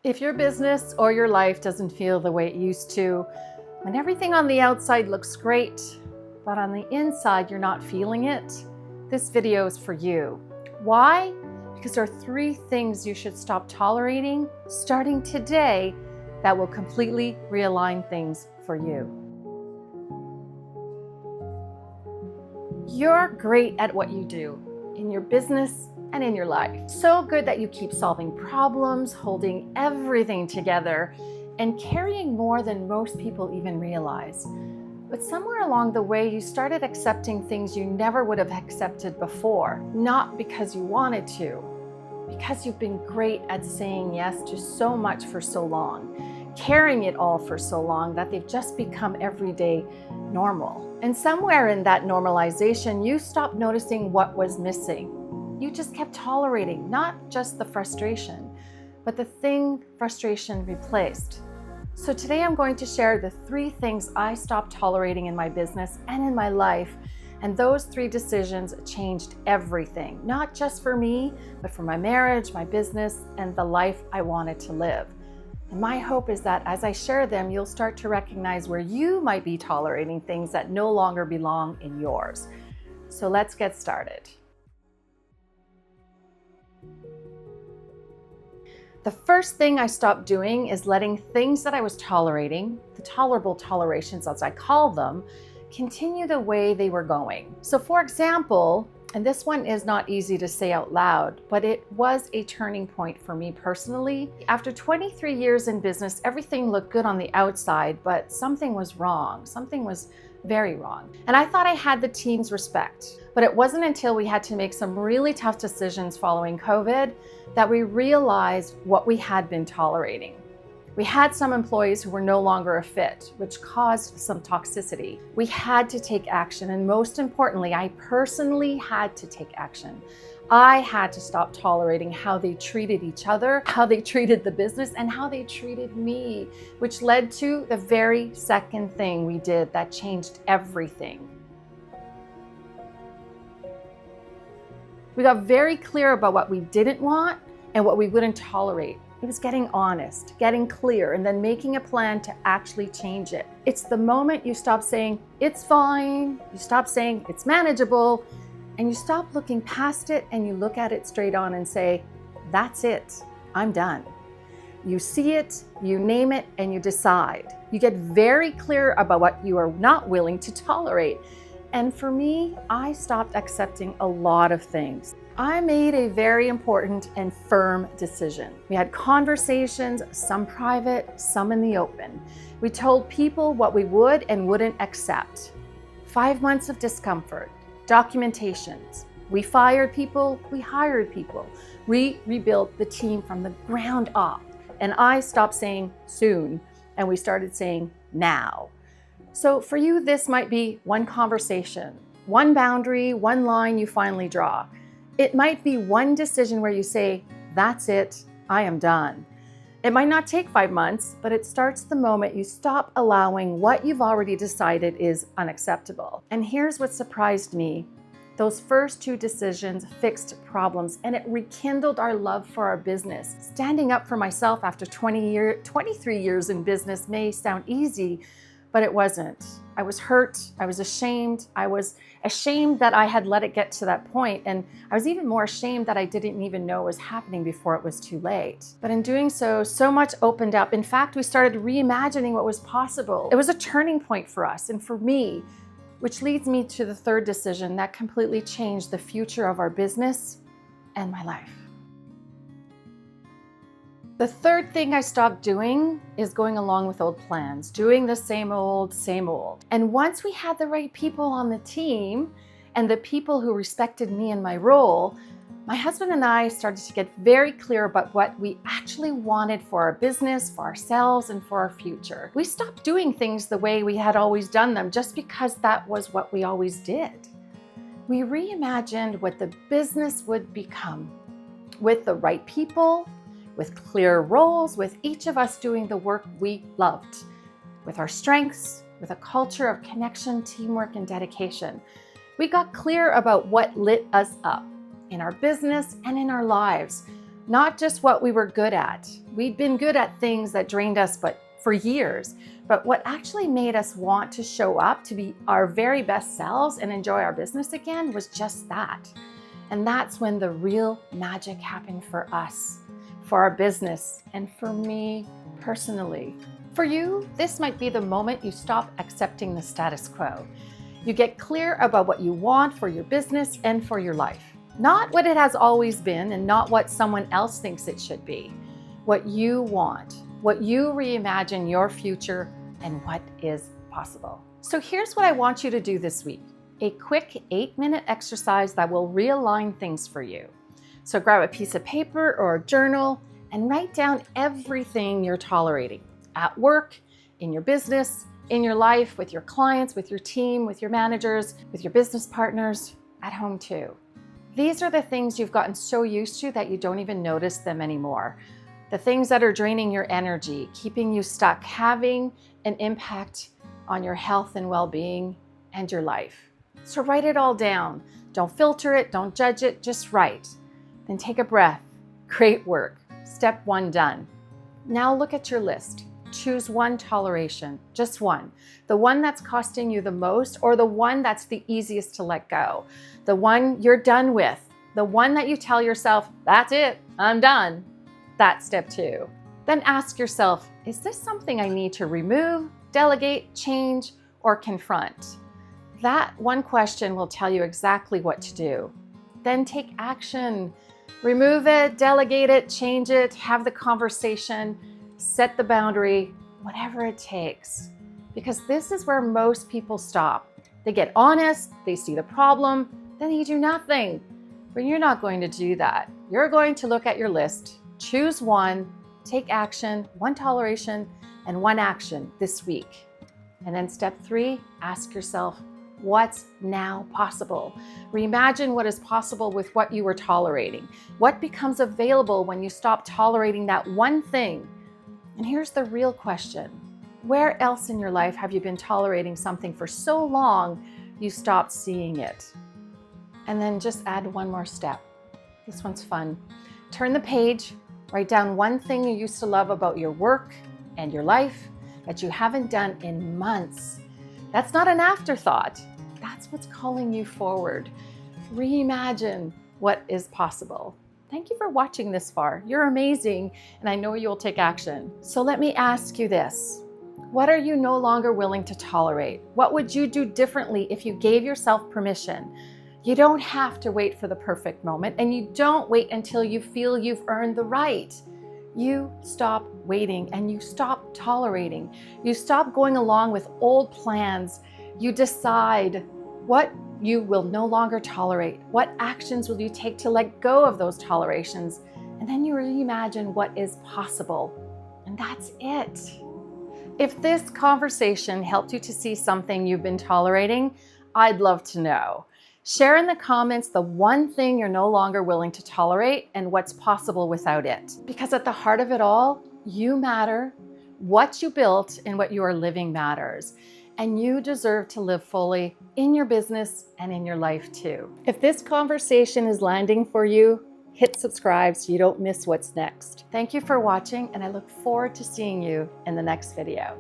If your business or your life doesn't feel the way it used to, when everything on the outside looks great, but on the inside you're not feeling it, this video is for you. Why? Because there are 3 things you should stop tolerating starting today that will completely realign things for you. You're great at what you do in your business and in your life. So good that you keep solving problems, holding everything together, and carrying more than most people even realize. But somewhere along the way, you started accepting things you never would have accepted before, not because you wanted to, because you've been great at saying yes to so much for so long, carrying it all for so long that they've just become everyday normal. And somewhere in that normalization, you stopped noticing what was missing. You just kept tolerating, not just the frustration, but the thing frustration replaced. So today I'm going to share the 3 things I stopped tolerating in my business and in my life. And those 3 decisions changed everything, not just for me, but for my marriage, my business, and the life I wanted to live. And my hope is that as I share them, you'll start to recognize where you might be tolerating things that no longer belong in yours. So let's get started. The first thing I stopped doing is letting things that I was tolerating, the tolerable tolerations as I call them, continue the way they were going. So for example, and this one is not easy to say out loud, but it was a turning point for me personally. After 23 years in business, everything looked good on the outside, but something was wrong. Something was very wrong. And I thought I had the team's respect, but it wasn't until we had to make some really tough decisions following COVID that we realized what we had been tolerating. We had some employees who were no longer a fit, which caused some toxicity. We had to take action, and most importantly, I personally had to take action. I had to stop tolerating how they treated each other, how they treated the business, and how they treated me, which led to the very second thing we did that changed everything. We got very clear about what we didn't want and what we wouldn't tolerate. It was getting honest, getting clear, and then making a plan to actually change it. It's the moment you stop saying, it's fine, you stop saying, it's manageable, and you stop looking past it and you look at it straight on and say, that's it, I'm done. You see it, you name it, and you decide. You get very clear about what you are not willing to tolerate. And for me, I stopped accepting a lot of things. I made a very important and firm decision. We had conversations, some private, some in the open. We told people what we would and wouldn't accept. 5 months of discomfort, documentations. We fired people, we hired people. We rebuilt the team from the ground up. And I stopped saying soon, and we started saying now. So for you, this might be one conversation, one boundary, one line you finally draw. It might be one decision where you say, that's it, I am done. It might not take 5 months, but it starts the moment you stop allowing what you've already decided is unacceptable. And here's what surprised me. Those first 2 decisions fixed problems, and it rekindled our love for our business. Standing up for myself after 23 years in business may sound easy, but it wasn't. I was hurt, I was ashamed. I was ashamed that I had let it get to that point, and I was even more ashamed that I didn't even know it was happening before it was too late. But in doing so, so much opened up. In fact, we started reimagining what was possible. It was a turning point for us and for me, which leads me to the 3rd decision that completely changed the future of our business and my life. The 3rd thing I stopped doing is going along with old plans, doing the same old, same old. And once we had the right people on the team and the people who respected me and my role, my husband and I started to get very clear about what we actually wanted for our business, for ourselves, and for our future. We stopped doing things the way we had always done them just because that was what we always did. We reimagined what the business would become with the right people, with clear roles, with each of us doing the work we loved, with our strengths, with a culture of connection, teamwork, and dedication. We got clear about what lit us up in our business and in our lives. not just what we were good at. We'd been good at things that drained us for years, but what actually made us want to show up to be our very best selves and enjoy our business again was just that. And that's when the real magic happened for us, for our business, and for me personally. For you, this might be the moment you stop accepting the status quo. You get clear about what you want for your business and for your life. Not what it has always been and not what someone else thinks it should be. What you want, what you reimagine your future, and what is possible. So here's what I want you to do this week. A quick 8-minute exercise that will realign things for you. So grab a piece of paper or a journal and write down everything you're tolerating at work, in your business, in your life, with your clients, with your team, with your managers, with your business partners, at home too. These are the things you've gotten so used to that you don't even notice them anymore. The things that are draining your energy, keeping you stuck, having an impact on your health and well-being and your life. So write it all down. Don't filter it, don't judge it, just write. Then take a breath. Great work. Step 1 done. Now look at your list. Choose one toleration, just one. The one that's costing you the most or the one that's the easiest to let go. The one you're done with. The one that you tell yourself, that's it, I'm done. That's step 2. Then ask yourself, is this something I need to remove, delegate, change, or confront? That one question will tell you exactly what to do. Then take action. Remove it, delegate it, change it, have the conversation, set the boundary, whatever it takes. Because this is where most people stop. They get honest, they see the problem, then they do nothing. But you're not going to do that. You're going to look at your list, choose one, take action, one toleration, and one action this week. And then step 3, ask yourself, what's now possible? Reimagine what is possible with what you were tolerating. What becomes available when you stop tolerating that one thing? And here's the real question. Where else in your life have you been tolerating something for so long you stopped seeing it? And then just add one more step. This one's fun. Turn the page, write down one thing you used to love about your work and your life that you haven't done in months. That's not an afterthought. That's what's calling you forward. Reimagine what is possible. Thank you for watching this far. You're amazing, and I know you'll take action. So let me ask you this. What are you no longer willing to tolerate? What would you do differently if you gave yourself permission? You don't have to wait for the perfect moment, and you don't wait until you feel you've earned the right. You stop waiting and you stop tolerating. You stop going along with old plans. You decide what you will no longer tolerate. What actions will you take to let go of those tolerations? And then you reimagine what is possible. And that's it. If this conversation helped you to see something you've been tolerating, I'd love to know. Share in the comments the one thing you're no longer willing to tolerate and what's possible without it. Because at the heart of it all, you matter. What you built and what you are living matters. And you deserve to live fully in your business and in your life too. If this conversation is landing for you, hit subscribe so you don't miss what's next. Thank you for watching, and I look forward to seeing you in the next video.